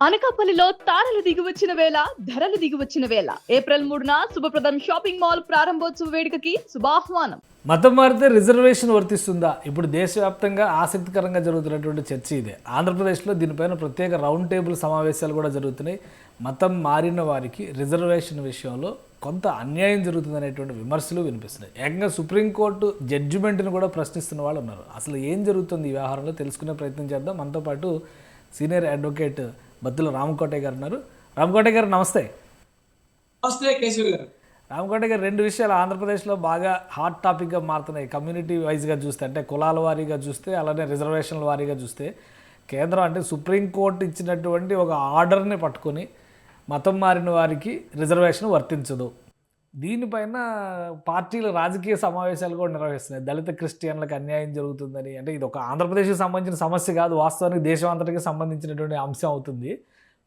అనకాపల్లిలో తారలు దిగివచ్చిన వేళ ధరలు దిగివచ్చిన వేళ ఏప్రిల్ 3న శుభప్రదం షాపింగ్ మాల్ ప్రారంభోత్సవ వేడుకకి శుభాహ్వానం. మతం మారితే రిజర్వేషన్ వర్తిస్తుందా? ఇప్పుడు దేశవ్యాప్తంగా ఆసక్తికరంగా జరుగుతున్నటువంటి చర్చ ఇదే. ఆంధ్రప్రదేశ్లో దీనిపైన ప్రత్యేక రౌండ్ టేబుల్ సమావేశాలు కూడా జరుగుతున్నాయి. మతం మారిన వారికి రిజర్వేషన్ విషయంలో కొంత అన్యాయం జరుగుతుందనేటువంటి విమర్శలు వినిపిస్తున్నాయి. ఏకంగా సుప్రీంకోర్టు జడ్జిమెంట్ని కూడా ప్రశ్నిస్తున్న వాళ్ళు ఉన్నారు. అసలు ఏం జరుగుతుంది ఈ వ్యవహారంలో తెలుసుకునే ప్రయత్నం చేద్దాం. మనతో పాటు సీనియర్ అడ్వకేట్ బత్తుల రామకోటయ్య గారు ఉన్నారు. రామకోటయ్య గారు నమస్తే. నమస్తే కేశవ్ గారు. రామకోటయ్య గారు, రెండు విషయాలు ఆంధ్రప్రదేశ్లో బాగా హాట్ టాపిక్గా మారుతున్నాయి. కమ్యూనిటీ వైజ్గా చూస్తే, అంటే కులాల వారీగా చూస్తే, అలానే రిజర్వేషన్ల వారీగా చూస్తే, కేంద్రం అంటే సుప్రీంకోర్టు ఇచ్చినటువంటి ఒక ఆర్డర్ని పట్టుకొని మతం మారిన వారికి రిజర్వేషన్ వర్తించదు. దీనిపైన పార్టీలు రాజకీయ సమావేశాలు కూడా నిర్వహిస్తున్నాయి. దళిత క్రిస్టియన్లకు అన్యాయం జరుగుతుందని. అంటే ఇది ఒక ఆంధ్రప్రదేశ్కి సంబంధించిన సమస్య కాదు, వాస్తవానికి దేశం అంతటికి సంబంధించినటువంటి అంశం అవుతుంది.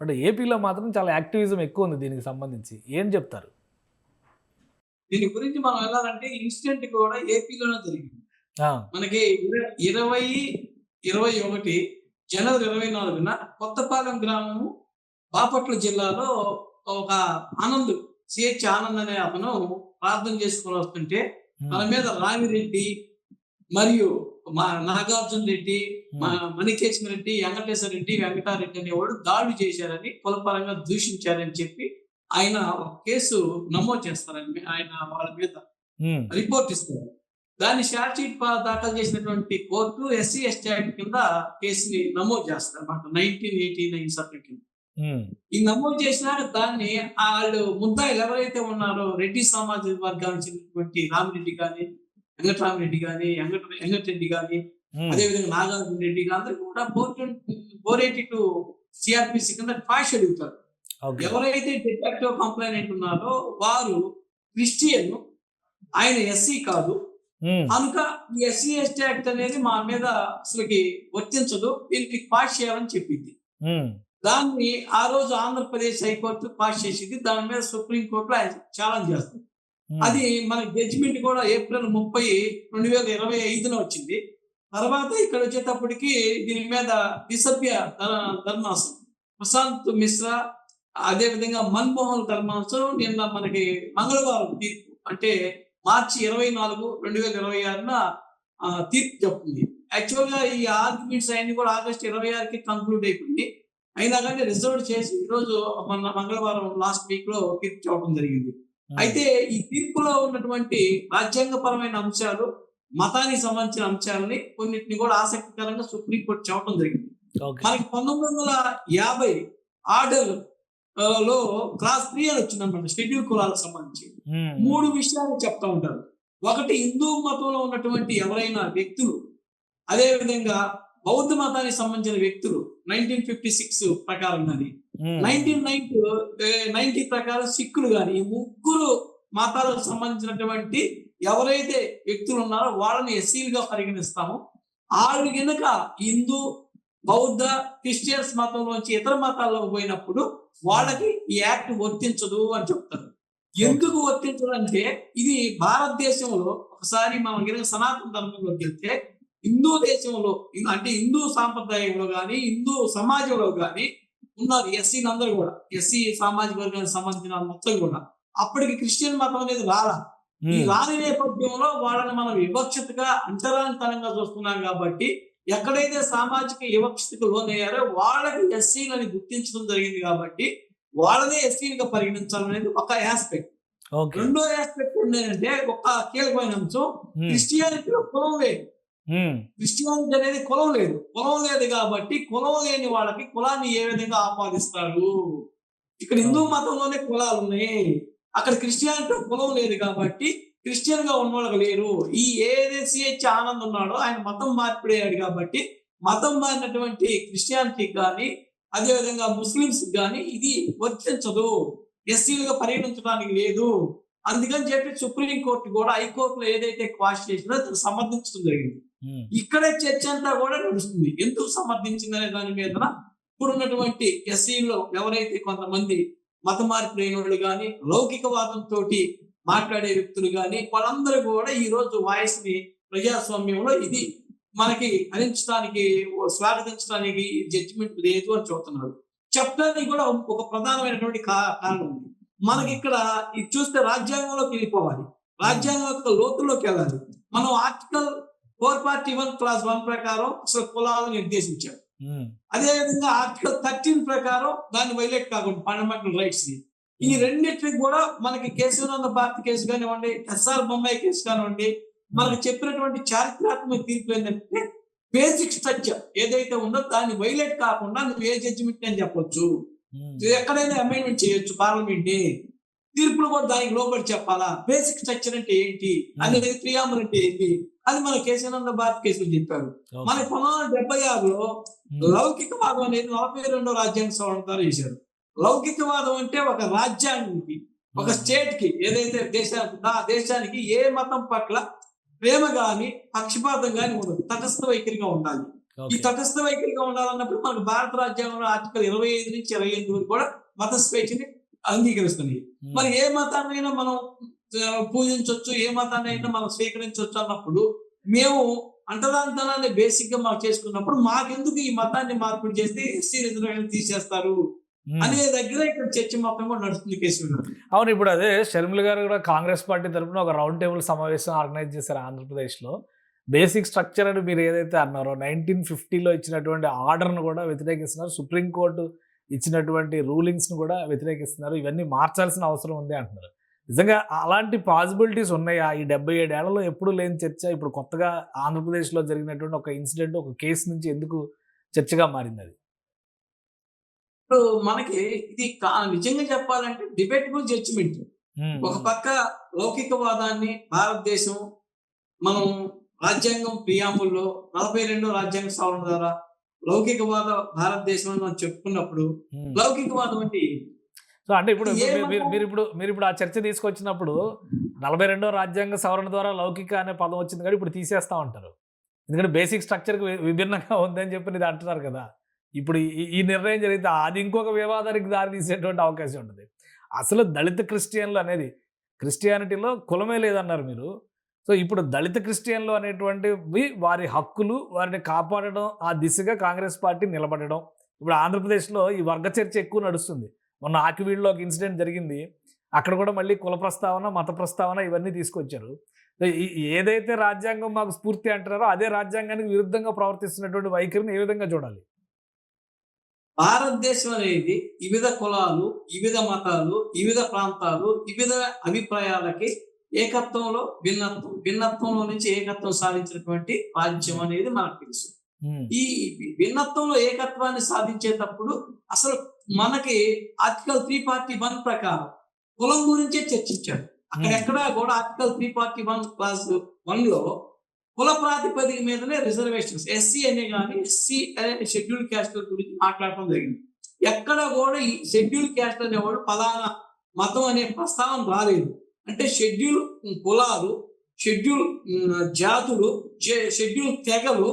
బట్ ఏపీలో మాత్రం చాలా యాక్టివిజం ఎక్కువ ఉంది దీనికి సంబంధించి. ఏం చెప్తారు? దీని గురించి మనం వెళ్ళాలంటే ఇన్సిడెంట్ కూడా ఏపీలోనే జరిగింది. మనకి 2021 జనవరి 24న కొత్తపాలెం గ్రామము బాపట్ల జిల్లాలో ఒక ఆనంద్ సిహెచ్ ఆనంద్ అనే అతను ప్రార్థన చేసుకుని వస్తుంటే మన మీద రామిరెడ్డి మరియు నాగార్జున రెడ్డి, మణికేశ్వర రెడ్డి, వెంకటేశ్వర రెడ్డి, వెంకటారెడ్డి అనేవాడు దాడి చేశారని కులపరంగా దూషించారని చెప్పి ఆయన ఒక కేసు నమోదు చేస్తారని ఆయన వాళ్ళ మీద రిపోర్ట్ ఇస్తారు. దాన్ని షార్ట్ షీట్ దాఖలు చేసినటువంటి కోర్టు ఎస్సీ ఎస్టీ యాక్ట్ కింద కేసుని నమోదు చేస్తారు అన్నమాట. 1989 చట్టం కింద ఈ నమోదు చేసినాక దాన్ని వాళ్ళు ముద్దాయిలు ఎవరైతే ఉన్నారో రెడ్డి సామాజిక వర్గానికి చెందినటువంటి రామిరెడ్డి కానీ, వెంకటరామిరెడ్డి కానీ, వెంకటరెడ్డి కానీ, అదేవిధంగా నాగార్జున రెడ్డి అందరికీ కూడా 482 సిఆర్పిసి కింద క్వాష్ అడుగుతారు. ఎవరైతే డిటెక్టివ్ కంప్లైంట్ ఉన్నారో వారు క్రిస్టియన్, ఆయన ఎస్సీ కాదు కనుక ఈ ఎస్సీ ఎస్టీ యాక్ట్ అనేది మా మీద అసలుకి వర్తించదు, వీళ్ళకి పాస్ చేయాలని చెప్పింది. దాన్ని ఆ రోజు ఆంధ్రప్రదేశ్ హైకోర్టు పాస్ చేసింది. దాని మీద సుప్రీంకోర్టులో ఆయన ఛాలెంజ్ చేస్తుంది. అది మన జడ్జిమెంట్ కూడా ఏప్రిల్ 30, 2025 వచ్చింది. తర్వాత ఇక్కడ వచ్చేటప్పటికి దీని మీద దిసభ్య ధర్మాసనం ప్రశాంత్ మిశ్రా, అదే విధంగా మన్మోహన్ ధర్మాసనం నిన్న మనకి మంగళవారం తీర్పు, అంటే మార్చి 24, 2026న తీర్పు చెప్తుంది. యాక్చువల్ గా ఈ ఆర్గ్యుమెంట్స్ అన్ని కూడా ఆగస్టు 26కి కంక్లూడ్ అయిపోయింది. అయినా కానీ రిజర్వ్ చేసి ఈరోజు మన మంగళవారం లాస్ట్ వీక్ లో తీర్పు చెప్పడం జరిగింది. అయితే ఈ తీర్పులో ఉన్నటువంటి రాజ్యాంగపరమైన అంశాలు, మతానికి సంబంధించిన అంశాలని కొన్నిటిని కూడా ఆసక్తికరంగా సుప్రీంకోర్టు చెప్పడం జరిగింది. మనకి 1950 ఆర్డర్ లో క్లాస్ 3 అని వచ్చిందన్నమాట. షెడ్యూల్ కులాలకు సంబంధించి 3 విషయాలు చెప్తా ఉంటారు. ఒకటి, హిందూ మతంలో ఉన్నటువంటి ఎవరైనా వ్యక్తులు, అదే విధంగా బౌద్ధ మతానికి సంబంధించిన వ్యక్తులు 1956 ప్రకారం కానీ, 1990 ప్రకారం సిక్కులు కానీ, ఈ 3 మతాలకు సంబంధించినటువంటి ఎవరైతే వ్యక్తులు ఉన్నారో వాళ్ళని ఎస్సీలుగా పరిగణిస్తాము. వాళ్ళు కనుక హిందూ, బౌద్ధ, క్రిస్టియన్స్ మతంలోంచి ఇతర మతాల్లోకి పోయినప్పుడు వాళ్ళకి ఈ యాక్ట్ వర్తించదు అని చెప్తారు. ఎందుకు వర్తించదు అంటే, ఇది భారతదేశంలో ఒకసారి మనం కనుక సనాతన ధర్మంలోకి వెళ్తే, హిందూ దేశంలో అంటే హిందూ సాంప్రదాయంలో కానీ, హిందూ సమాజంలో కానీ ఉన్నారు ఎస్సీలు అందరూ కూడా, ఎస్సీ సామాజిక వర్గానికి సంబంధించిన మొత్తం కూడా. అప్పటికి క్రిస్టియన్ మతం అనేది రాలా. ఈ రాని నేపథ్యంలో వాళ్ళని మనం వివక్షతగా, అంతరాంతరంగా చూస్తున్నాం. కాబట్టి ఎక్కడైతే సామాజిక వివక్షతకు లోనయ్యారో వాళ్ళకి ఎస్సీలని గుర్తించడం జరిగింది. కాబట్టి వాళ్ళనే ఎస్సీలుగా పరిగణించాలనేది ఒక ఆస్పెక్ట్. రెండో ఆస్పెక్ట్ ఏంటంటే, ఒక కీలకమైన అంశం, క్రిస్టియానిటీలో కులం లేదు. క్రిస్టియానిటీ అనేది కులం లేదు. కులం లేదు కాబట్టి కులం లేని వాళ్ళకి కులాన్ని ఏ విధంగా ఆపాదిస్తారు? ఇక్కడ హిందూ మతంలోనే కులాలు ఉన్నాయి, అక్కడ క్రిస్టియానిటీ కులం లేదు కాబట్టి క్రిస్టియన్ గా ఉన్న వాళ్ళకి లేరు. ఈ ఏదైతే ఆనంద్ ఉన్నాడో ఆయన మతం మార్పిడయ్యాడు కాబట్టి మతం మారినటువంటి క్రిస్టియానిటీకి కానీ, అదేవిధంగా ముస్లింస్ కానీ ఇది వర్తించదు, ఎస్సీలుగా పరిగణించడానికి లేదు. అందుకని చెప్పి సుప్రీంకోర్టు కూడా హైకోర్టులో ఏదైతే క్వాష్ చేసిందో దాన్ని సమర్థించడం జరిగింది. ఇక్కడే చర్చ అంతా కూడా నడుస్తుంది. ఎందుకు సమర్థించిందనే దాని మీద ఇప్పుడున్నటువంటి ఎస్సీలో ఎవరైతే కొంతమంది మత మార్పిడైన వాళ్ళు కానీ, లౌకికవాదంతో మాట్లాడే వ్యక్తులు కానీ, వాళ్ళందరూ కూడా ఈ రోజు వాయిస్ ని ప్రజాస్వామ్యంలో ఇది మనకి అందించడానికి, స్వాగతించడానికి జడ్జిమెంట్ లేదు అని చెబుతున్నారు. చెప్పడానికి కూడా ఒక ప్రధానమైనటువంటి కారణం ఉంది. మనకి ఇక్కడ ఇది చూస్తే రాజ్యాంగంలోకి వెళ్ళిపోవాలి, రాజ్యాంగం యొక్క లోతుల్లోకి వెళ్ళాలి. మనం ఆర్టికల్ 441 క్లాస్ 1 ప్రకారం అసలు కులాలను నిర్దేశించారు. అదేవిధంగా ఆర్టికల్ 13 ప్రకారం దాన్ని వైలేట్ కాకుండా ఫండమెంటల్ రైట్స్ ని. ఈ రెండింటికి కూడా మనకి కేశవానంద భారతి కేసు కానివ్వండి, ఎస్ఆర్ బొమ్మాయి కేసు కానివ్వండి, మనకు చెప్పినటువంటి చారిత్రాత్మక తీర్పు ఏంటంటే బేసిక్ స్ట్రక్చర్ ఏదైతే ఉందో దాన్ని వైలేట్ కాకుండా నువ్వు ఏ జడ్జిమెంట్ అని చెప్పొచ్చు, ఎక్కడైనా అమెండ్మెంట్ చేయొచ్చు పార్లమెంట్ తీర్పులు కూడా దానికి లోబడి చెప్పాలా. బేసిక్ స్ట్రక్చర్ అంటే ఏంటి అనేది, ప్రియాంబుల్ అంటే ఏంటి అది మన కేశవానంద భారతి కేసులు చెప్పారు. మన 1976లో లౌకికవాదం అనేది 42వ రాజ్యాంగ సవరణ ద్వారా చేశారు. లౌకికవాదం అంటే ఒక రాజ్యానికి, ఒక స్టేట్ కి, ఏదైతే దేశానికి ఏ మతం పట్ల ప్రేమ గాని పక్షపాతం గాని ఉండదు, తటస్థ వైఖరిగా ఉండాలి. ఈ తటస్థ వైఖరిగా ఉండాలన్నప్పుడు మనకు భారత రాజ్యాంగంలో ఆర్టికల్ 25 నుంచి 28 వరకు కూడా మత స్వేచ్ఛని అంగీకరిస్తుంది. మరి ఏ మతాన్నైనా మనం పూజించవచ్చు, ఏ మతాన్ని అయినా మనం స్వీకరించవచ్చు అన్నప్పుడు మేము అంటరాంతనాన్ని బేసిక్ గా మాకు చేసుకున్నప్పుడు మాకెందుకు ఈ మతాన్ని మార్పిడి చేస్తే ఎస్సీ రిజర్వేషన్ తీసేస్తారు అనే దగ్గర ఇక్కడ చర్చ మొత్తం కూడా నడుస్తుంది కేసు. అవును, ఇప్పుడు అదే షర్మిల గారు కూడా కాంగ్రెస్ పార్టీ తరఫున ఒక రౌండ్ టేబుల్ సమావేశం ఆర్గనైజ్ చేశారు ఆంధ్రప్రదేశ్లో. బేసిక్ స్ట్రక్చర్ అని మీరు ఏదైతే అన్నారో 1950లో ఇచ్చినటువంటి ఆర్డర్ను కూడా వ్యతిరేకిస్తున్నారు, సుప్రీంకోర్టు ఇచ్చినటువంటి రూలింగ్స్ను కూడా వ్యతిరేకిస్తున్నారు, ఇవన్నీ మార్చాల్సిన అవసరం ఉంది అంటున్నారు. నిజంగా అలాంటి పాసిబిలిటీస్ ఉన్నాయా? ఈ 77 ఏళ్లలో ఎప్పుడు లేని చర్చ ఇప్పుడు కొత్తగా ఆంధ్రప్రదేశ్లో జరిగినటువంటి ఒక ఇన్సిడెంట్, ఒక కేసు నుంచి ఎందుకు చర్చగా మారింది అది? ఇప్పుడు మనకి ఇది నిజంగా చెప్పాలంటే డిబేటబుల్ జడ్జిమెంట్. ఒక పక్క లౌకికవాదాన్ని భారతదేశం మనం రాజ్యాంగం ప్రియాంబుల్లో 42వ రాజ్యాంగ సవరణ ద్వారా లౌకికవాద భారతదేశం మనం చెప్పుకున్నప్పుడు లౌకికవాదం అంటే సో అంటే ఇప్పుడు మీరు ఇప్పుడు ఆ చర్చ తీసుకొచ్చినప్పుడు 42వ రాజ్యాంగ సవరణ ద్వారా లౌకిక అనే పదం వచ్చింది కానీ ఇప్పుడు తీసేస్తా ఉంటారు, ఎందుకంటే బేసిక్ స్ట్రక్చర్కి విభిన్నంగా ఉందని చెప్పి ఇది అంటున్నారు కదా. ఇప్పుడు ఈ నిర్ణయం జరిగితే అది ఇంకొక వివాదానికి దారి తీసేటువంటి అవకాశం ఉంటుంది. అసలు దళిత క్రిస్టియన్లు అనేది క్రిస్టియానిటీలో కులమే లేదన్నారు మీరు. సో ఇప్పుడు దళిత క్రిస్టియన్లు అనేటువంటివి వారి హక్కులు, వారిని కాపాడడం, ఆ దిశగా కాంగ్రెస్ పార్టీ నిలబడడం. ఇప్పుడు ఆంధ్రప్రదేశ్లో ఈ వర్గ చర్చ ఎక్కువ నడుస్తుంది. మొన్న ఆకివీడులో ఒక ఇన్సిడెంట్ జరిగింది, అక్కడ కూడా మళ్ళీ కుల ప్రస్తావన, మత ప్రస్తావన ఇవన్నీ తీసుకొచ్చారు. ఏదైతే రాజ్యాంగం మాకు స్ఫూర్తి అంటున్నారో అదే రాజ్యాంగానికి విరుద్ధంగా ప్రవర్తిస్తున్నటువంటి వైఖరిని ఏ విధంగా చూడాలి? భారతదేశం అనేది వివిధ కులాలు, వివిధ మతాలు, వివిధ ప్రాంతాలు, వివిధ అభిప్రాయాలకి ఏకత్వంలో భిన్నత్వంలో నుంచి ఏకత్వం సాధించినటువంటి రాజ్యం అనేది మనకు తెలుసు. ఈ భిన్నత్వంలో ఏకత్వాన్ని సాధించేటప్పుడు అసలు మనకి ఆర్టికల్ 341 ప్రకారం కులం గురించే చర్చించారు. అక్కడెక్కడా కూడా ఆర్టికల్ 341 క్లాస్ 1లో కుల ప్రాతిపదిక మీదనే రిజర్వేషన్స్ ఎస్సీ అనే కానీ ఎస్సీ అనే షెడ్యూల్ క్యాస్ట్ గురించి మాట్లాడటం జరిగింది. ఎక్కడ కూడా ఈ షెడ్యూల్ క్యాస్ట్ అనేవాడు ఫలానా మతం అనే ప్రస్తావన రాలేదు. అంటే షెడ్యూల్ కులాలు, షెడ్యూల్ జాతులు, షెడ్యూల్ తెగలు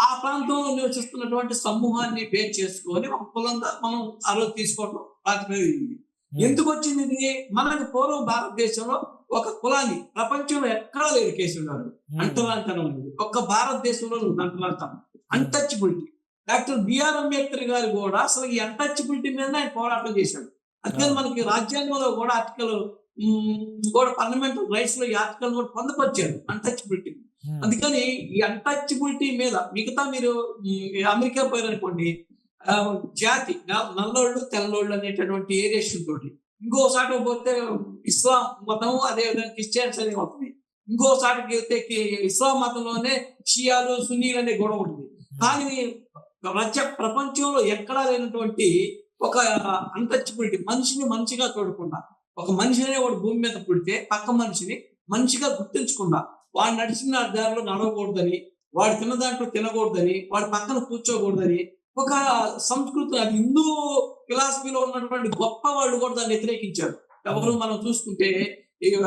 ఆ ప్రాంతంలో నివసిస్తున్నటువంటి సమూహాన్ని బేస్ చేసుకొని ఒక కులంగా మనం ఆ రోజు తీసుకోవడం ప్రాతిపదిక. ఎందుకు వచ్చింది ఇది? మనకు పూర్వం భారతదేశంలో ఒక కులాన్ని ప్రపంచంలో ఎక్కడా లేదు కేశవ్ గారు. అంటరాంతనం అనేది ఒక్క భారతదేశంలో అంటరాంతనం, అన్టచబిలిటీ. డాక్టర్ బిఆర్ అంబేద్కర్ గారు కూడా అసలు ఈ అన్టచబిలిటీ మీద ఆయన పోరాటం చేశాడు. అందుకని మనకి రాజ్యాంగంలో కూడా ఆర్టికల్ కూడా ఫండమెంటల్ రైట్స్ లో ఈ ఆర్టికల్ కూడా పొందుపరిచారు అన్టచబిలిటీ. అందుకని ఈ అన్టచబిలిటీ మీద మిగతా మీరు అమెరికా పోయారనుకోండి, జాతి నల్లోళ్ళు తెల్లోళ్ళు అనేటటువంటి ఏరియేషన్ తోటి, ఇంకోసారి పోతే ఇస్లాం మతం, అదే విధంగా క్రిస్టియన్స్ అనేది ఉంటుంది. ఇంకోసారికి వెళ్తే ఇస్లాం మతంలోనే షియాలు సున్నీలు అనే గొడవ ఉంటుంది. కానీ ప్రపంచంలో ఎక్కడా లేనటువంటి ఒక అన్టచబిలిటీ, మనిషిని మనిషిగా చూడకుండా, ఒక మనిషి అనేవాడు భూమి మీద పుడితే పక్క మనిషిని మనిషిగా గుర్తించకుండా వాడు నడిచిన దారిలో నడవకూడదని, వాడు తిన్న దాంట్లో తినకూడదని, వాడి పక్కన కూర్చోకూడదని ఒక సంస్కృతి, అది హిందూ ఫిలాసఫీలో ఉన్నటువంటి గొప్ప వాళ్ళు కూడా దాన్ని వ్యతిరేకించారు. ఎవరు మనం చూసుకుంటే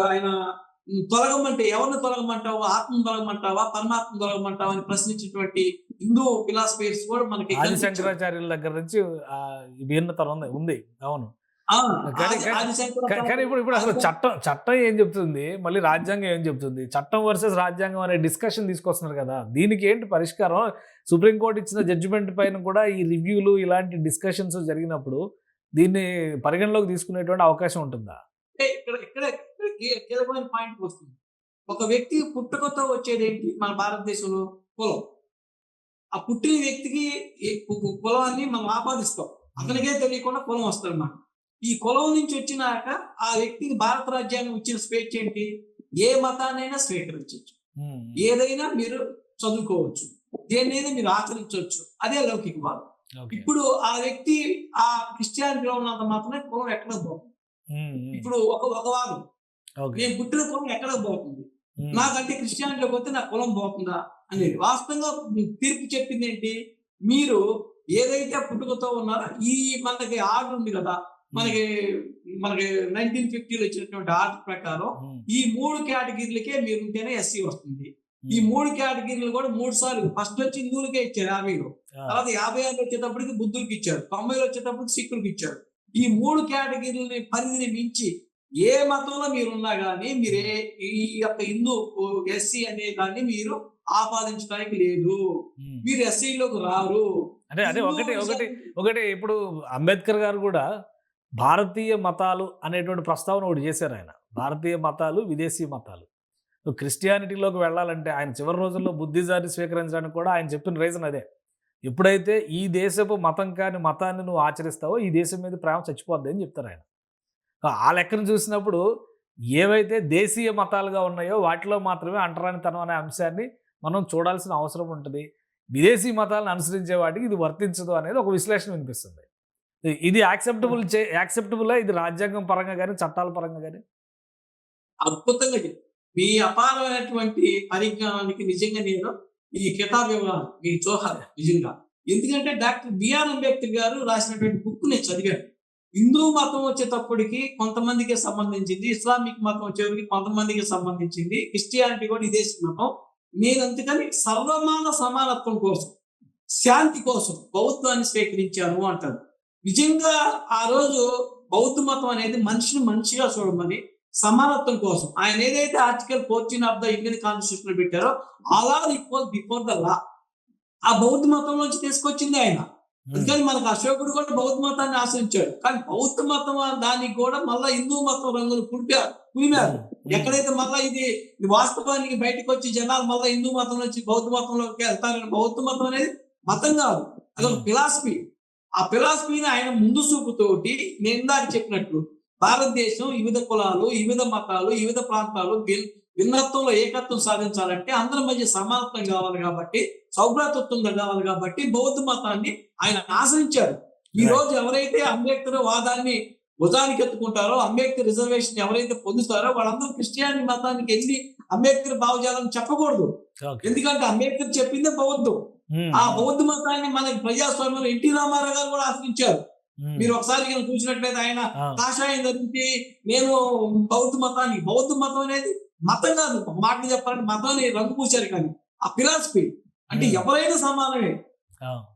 ఆయన తొలగమంటే ఎవరిని తొలగమంటావా, ఆత్మ తొలగమంటావా, పరమాత్మ తొలగమంటావా అని ప్రశ్నించినటువంటి హిందూ ఫిలాసఫీస్ కూడా మనకి ఆది శంకరాచార్యుల దగ్గర నుంచి భిన్నత ఉంది. అవును, ఆ, కానీ ఆదిశంకర కానీ ఇప్పుడు అసలు చట్టం ఏం చెప్తుంది, మళ్ళీ రాజ్యాంగం ఏం చెప్తుంది? చట్టం వర్సెస్ రాజ్యాంగం అనే డిస్కషన్ తీసుకొస్తున్నారు కదా, దీనికి ఏంటి పరిష్కారం? సుప్రీంకోర్టు ఇచ్చిన జడ్జిమెంట్ పైన కూడా ఈ రివ్యూలు ఇలాంటి డిస్కషన్స్ జరిగినప్పుడు దీన్ని పరిగణలోకి తీసుకునేటువంటి అవకాశం ఉంటుందా? అంటే ఇక్కడ ఇక్కడ ఇక్కడ కీలకమైన పాయింట్ వస్తుంది. ఒక వ్యక్తి పుట్టుకతో వచ్చేది ఏంటి మన భారతదేశంలో? కులం. ఆ పుట్టిన వ్యక్తికి ఈ కులాన్ని మనం ఆపాదిస్తాం. అతనికే తెలియకుండా కులం వస్తుందన్నమాట. ఈ కులం నుంచి వచ్చినాక ఆ వ్యక్తికి భారత రాజ్యాంగం ఇచ్చిన స్వేచ్ఛ ఏంటి? ఏ మతాన్నైనా స్వీకరించవచ్చు, ఏదైనా మీరు చదువుకోవచ్చు, దేన్నైనా మీరు ఆచరించవచ్చు. అదే లౌకికవాదం. ఇప్పుడు ఆ వ్యక్తి ఆ క్రిస్టియానిటీలో ఉన్నంత మాత్రమే కులం ఎక్కడ పోతుంది. ఇప్పుడు ఒక వాదం, నేను పుట్టిన కులం ఎక్కడ పోతుంది, నాకంటే క్రిస్టియానిటీలోకి వస్తే నా కులం పోతుందా అనేది. వాస్తవంగా తీర్పు చెప్పింది ఏంటి? మీరు ఏదైతే పుట్టుకతో ఉన్నారో ఈ మనకి ఆర్డర్ ఉంది కదా, మనకి 1950లో ఇచ్చినటువంటి ఆర్డర్ ప్రకారం ఈ 3 కేటగిరీలకే మీరు ఉంటేనే ఎస్సీ వస్తుంది. ఈ 3 కేటగిరీలు కూడా 3 సార్లు, ఫస్ట్ వచ్చి హిందువులకే ఇచ్చారు 50లో, తర్వాత 56 వచ్చేటప్పటికి బుద్ధులకి ఇచ్చారు, 90లో వచ్చేటప్పటికి సిక్కులకి ఇచ్చారు. ఈ 3 కేటగిరీలని పరిధిని మించి ఏ మతంలో మీరు ఉన్నా కానీ మీరు ఈ యొక్క హిందూ ఎస్సీ అనే దాన్ని మీరు ఆపాదించడానికి లేదు. మీరు ఎస్సీలోకి రారు. అంటే ఒకటి ఇప్పుడు అంబేద్కర్ గారు కూడా భారతీయ మతాలు అనేటువంటి ప్రస్తావన ఒకటి చేశారు ఆయన. భారతీయ మతాలు, విదేశీ మతాలు. క్రిస్టియానిటీలోకి వెళ్ళాలంటే ఆయన చివరి రోజుల్లో బుద్ధిజాన్ని స్వీకరించడానికి కూడా ఆయన చెప్పిన రీజన్ అదే. ఎప్పుడైతే ఈ దేశపు మతం కాని మతాన్ని నువ్వు ఆచరిస్తావో ఈ దేశం మీద ప్రేమ చచ్చిపోద్ది అని చెప్తారు ఆయన. ఆ లెక్కను చూసినప్పుడు ఏవైతే దేశీయ మతాలుగా ఉన్నాయో వాటిలో మాత్రమే అంటరానితనం అనే అంశాన్ని మనం చూడాల్సిన అవసరం ఉంటుంది. విదేశీ మతాలను అనుసరించే వాటికి ఇది వర్తించదు అనేది ఒక విశ్లేషణ వినిపిస్తుంది. ఇది యాక్సెప్టబుల్ ఇది రాజ్యాంగం పరంగా కానీ చట్టాల పరంగా కానీ? అద్భుతంగా మీ అపారమైనటువంటి పరిజ్ఞానానికి నిజంగా నేను ఈ కితాబ్ ఇవ్వాలి, మీ జోహార్ నిజంగా. ఎందుకంటే డాక్టర్ బిఆర్ అంబేద్కర్ గారు రాసినటువంటి బుక్ నేను చదివాను. హిందూ మతం వచ్చేటప్పటికి కొంతమందికి సంబంధించింది, ఇస్లామిక్ మతం వచ్చేటప్పటికి కొంతమందికి సంబంధించింది, క్రిస్టియానిటీ కూడా విదేశీ మతం. నేను అందుకని సర్వమాన సమానత్వం కోసం, శాంతి కోసం బౌద్ధాన్ని స్వీకరించాను అంటారు. నిజంగా ఆ రోజు బౌద్ధ మతం అనేది మనిషిని మనిషిగా చూడమని, సమానత్వం కోసం ఆయన ఏదైతే article 14 of the Indian constitution పెట్టారో all are equal before the law, ఆ బౌద్ధ మతం నుంచి తీసుకొచ్చింది ఆయన. అందుకని మనకు అశోకుడు కూడా బౌద్ధ మతాన్ని ఆశ్రయించాడు. కానీ బౌద్ధ మతం దానికి కూడా మళ్ళా హిందూ మతం రంగులు పులిమారు. ఎక్కడైతే మళ్ళా ఇది వాస్తవానికి బయటకు వచ్చి జనాలు మళ్ళా హిందూ మతం నుంచి బౌద్ధ మతంలోకి వెళ్తారని, బౌద్ధ మతం అనేది మతం కాదు, అదొక ఫిలాసఫీ. ఆ ఫిలాసఫీని ఆయన ముందు చూపుతోటి నేను ఇందాక చెప్పినట్లు భారతదేశం వివిధ కులాలు, వివిధ మతాలు, వివిధ ప్రాంతాలు భిన్నత్వంలో ఏకత్వం సాధించాలంటే అందరి మధ్య సమానత్వం కావాలి కాబట్టి, సౌభ్రాతత్వం కావాలి కాబట్టి బౌద్ధ మతాన్ని ఆయన ఆశ్రయించారు. ఈ రోజు ఎవరైతే అంబేద్కర్ వాదాన్ని భుజానికి ఎత్తుకుంటారో, అంబేద్కర్ రిజర్వేషన్ ఎవరైతే పొందుతారో వాళ్ళందరూ క్రిస్టియాని మతానికి వెళ్ళి అంబేద్కర్ భావజాలను చెప్పకూడదు. ఎందుకంటే అంబేద్కర్ చెప్పిందే బౌద్ధం. ఆ బౌద్ధ మతాన్ని మనకి ప్రజాస్వామ్యంలో ఎన్టీ రామారావు గారు కూడా ఆశ్రయించారు. మీరు ఒకసారి చూసినట్లయితే ఆయన కాషాయం ధరించి నేను బౌద్ధ మతం అనేది మతం కాదు, ఒక మాట చెప్పాలంటే మతాన్ని రంగు పూశారు. కానీ ఆ ఫిలాసఫీ అంటే ఎవరైనా సమానమే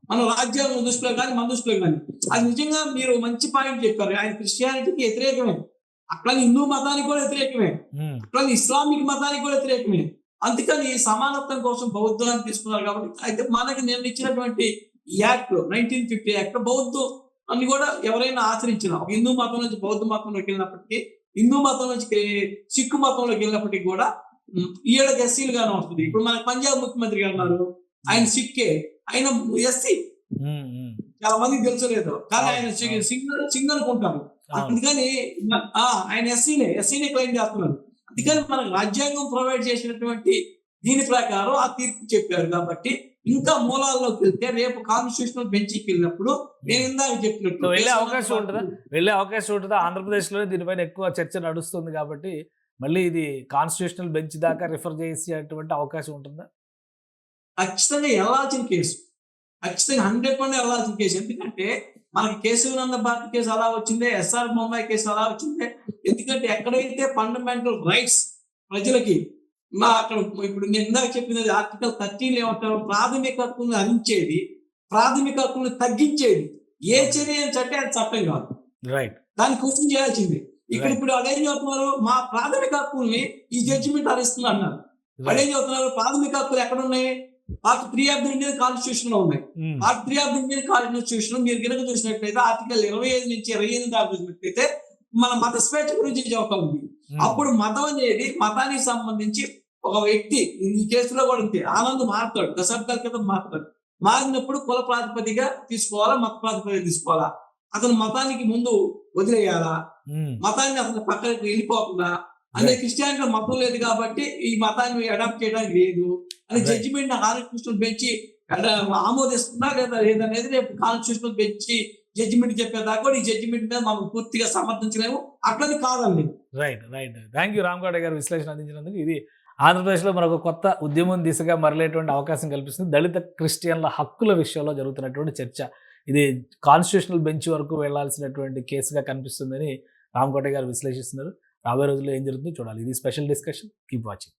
మన రాజ్యాంగం దృష్టిలో కానీ మన దృష్టిలో కానీ. అది నిజంగా మీరు మంచి పాయింట్ చెప్పారు. ఆయన క్రిస్టియానిటీకి వ్యతిరేకమే, అట్లా హిందూ మతానికి కూడా వ్యతిరేకమే, అట్లా ఇస్లామిక్ మతానికి కూడా వ్యతిరేకమే. అందుకని సమానత్వం కోసం బౌద్ధాన్ని తీసుకున్నారు. కాబట్టి అయితే మనకి నేను ఇచ్చినటువంటి యాక్ట్ 1950 యాక్ట్ బౌద్ధం అన్ని కూడా ఎవరైనా ఆచరించిన, హిందూ మతం నుంచి బౌద్ధ మతంలోకి వెళ్ళినప్పటికీ, హిందూ మతం నుంచి సిక్కు మతంలోకి వెళ్ళినప్పటికీ కూడా ఈళ్ళకి ఎస్సీలు గానే వస్తుంది. ఇప్పుడు మన పంజాబ్ ముఖ్యమంత్రి గారు ఉన్నారు, ఆయన సిక్కే, ఆయన ఎస్సీ. చాలా మందికి తెలుసలేదు, కానీ ఆయన సింగ్ అనుకుంటారు. అందుకని ఆయన ఎస్సీనే క్లెయిమ్ చేస్తున్నారు. అందుకని మనకు రాజ్యాంగం ప్రొవైడ్ చేసినటువంటి దీని ప్రకారం ఆ తీర్పు చెప్పారు. కాబట్టి ఇంకా మూలాల్లోకి వెళ్తే రేపు కాన్స్టిట్యూషనల్ బెంచ్కి వెళ్ళినప్పుడు నేను ఇందాక చెప్పినట్టు వెళ్ళే అవకాశం ఉంటుందా? ఆంధ్రప్రదేశ్లోనే దీనిపైన ఎక్కువ చర్చ నడుస్తుంది కాబట్టి మళ్ళీ ఇది కాన్స్టిట్యూషనల్ బెంచ్ దాకా రిఫర్ చేసేటువంటి అవకాశం ఉంటుందా? ఖచ్చితంగా వెళ్ళాల్సిన కేసు, ఖచ్చితంగా 100% వెళ్ళాల్సిన కేసు. ఎందుకంటే మనకి కేశవానంద భారతి కేసు అలా వచ్చిందే, ఎస్ఆర్ బొంబాయి కేసు అలా వచ్చిందే. ఎందుకంటే ఎక్కడైతే ఫండమెంటల్ రైట్స్ ప్రజలకి అక్కడ, ఇప్పుడు నేను ఇందాక చెప్పినది ఆర్టికల్ 13 ఏమంటారు, ప్రాథమిక హక్కులను హరించేది, ప్రాథమిక హక్కులను తగ్గించేది ఏ చర్య చట్టే అది చట్టం కాదు. రైట్. దాన్ని క్వశ్చన్ చేయాల్సింది. ఇక్కడ Right. ఇప్పుడు వాళ్ళు ఏం చెబుతున్నారు, మా ప్రాథమిక హక్కుల్ని ఈ జడ్జిమెంట్ హరిస్తుంది అన్నారు. వాళ్ళు ఏం చెబుతున్నారు, ప్రాథమిక హక్కులు ఎక్కడ ఉన్నాయి? Part 3 of the Indian constitution లో ఉన్నాయి. Part 3 of the Indian constitution మీరు కనుక చూసినట్లయితే ఆర్టికల్ 25 నుంచి 28 దాకా చూసినట్లయితే మన మత స్వేచ్ఛ గురించి చెబుతా ఉంది. అప్పుడు మతం అనేది మతానికి సంబంధించి ఒక వ్యక్తి ఈ కేసులో కూడా అంతే, ఆనంద్ మారుతాడు, దశాబ్దాల క్రితం మారుతాడు. మారినప్పుడు కుల ప్రాతిపదిక తీసుకోవాలా, మత ప్రాతిపదిక తీసుకోవాలా, అతను మతానికి ముందు వదిలేయాలా, మతాన్ని అతను పక్కకి వెళ్ళిపోకుండా, అదే క్రిస్టియానిటీ మతం లేదు కాబట్టి ఈ మతాన్ని అడాప్ట్ చేయడానికి లేదు అని జడ్జిమెంట్ కాన్స్టిట్యూషన్ బెంచి ఆమోదిస్తున్నా లేదా లేదనేది రేపు కాన్స్టిట్యూషన్ బెంచి జడ్జిమెంట్ చెప్పేదాకా కూడా ఈ జడ్జిమెంట్ మీద మనం పూర్తిగా సమర్థించలేము. అట్లని కాదండి. రైట్. థ్యాంక్ యూ రామగౌడ గారు విశ్లేషణ అందించినందుకు. ఇది ఆంధ్రప్రదేశ్లో మరొక కొత్త ఉద్యమం దిశగా మరలేటువంటి అవకాశం కల్పిస్తుంది. దళిత క్రిస్టియన్ల హక్కుల విషయంలో జరుగుతున్నటువంటి చర్చ ఇది కాన్స్టిట్యూషనల్ బెంచ్ వరకు వెళ్లాల్సినటువంటి కేసుగా కనిపిస్తుందని రామగౌడ గారు విశ్లేషిస్తున్నారు. రాబోయే రోజుల్లో ఏం జరుగుతుందో చూడాలి. ఇది స్పెషల్ డిస్కషన్. Keep watching.